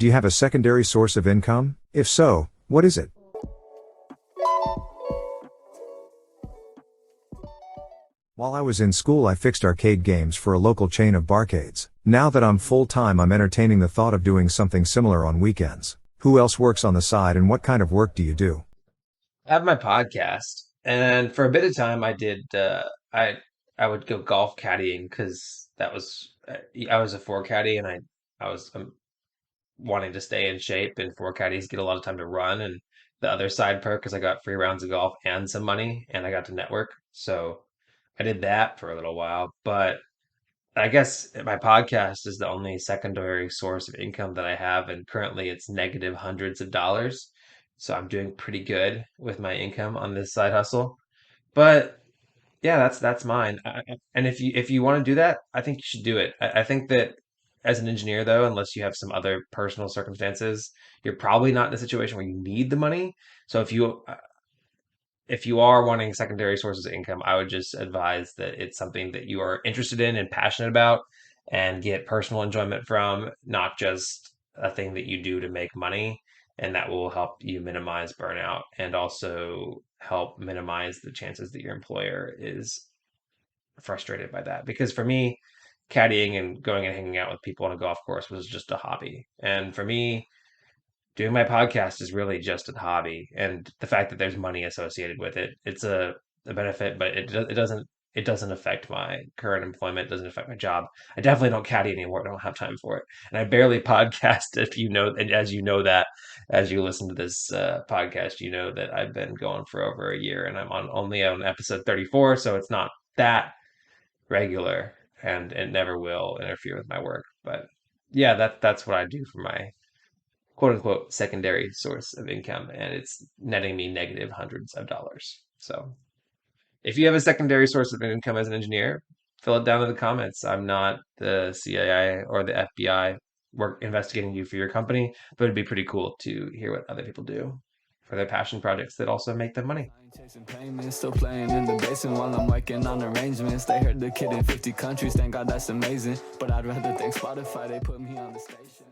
Do you have a secondary source of income? If so, what is it? While I was in school, I fixed arcade games for a local chain of barcades. Now that I'm full-time, I'm entertaining the thought of doing something similar on weekends. Who else works on the side, and what kind of work do you do? I have my podcast, and for a bit of time, I did. I would go golf caddying because I was a four caddy, and I was wanting to stay in shape, and four caddies get a lot of time to run. And the other side perk is I got free rounds of golf and some money, and I got to network. So I did that for a little while, but I guess my podcast is the only secondary source of income that I have, and currently it's negative hundreds of dollars. So I'm doing pretty good with my income on this side hustle. But yeah, that's mine. And if you want to do that, I think you should do it. I think that as an engineer, though, unless you have some other personal circumstances, you're probably not in a situation where you need the money. So if you are wanting secondary sources of income, I would just advise that it's something that you are interested in and passionate about and get personal enjoyment from, not just a thing that you do to make money. And that will help you minimize burnout and also help minimize the chances that your employer is frustrated by that. Because for me, caddying and going and hanging out with people on a golf course was just a hobby. And for me, doing my podcast is really just a hobby, and the fact that there's money associated with it, it's a benefit, but it doesn't affect my current employment, doesn't affect my job. I definitely don't caddy anymore. I don't have time for it, and I barely podcast. If you know, and as you know that, as you listen to this podcast, you know that I've been going for over a year, and I'm only on episode 34, so it's not that regular, and it never will interfere with my work. But yeah, that's what I do for my quote unquote secondary source of income, and it's netting me negative hundreds of dollars. So if you have a secondary source of income as an engineer, fill it down in the comments. I'm not the CIA or the FBI work investigating you for your company, but it'd be pretty cool to hear what other people do for their passion projects that also make them money. I ain't chasing payments, still playing in the basement while I'm working on arrangements. They heard the kid in 50 countries, thank God that's amazing. But I'd rather thank Spotify, they put me on the station.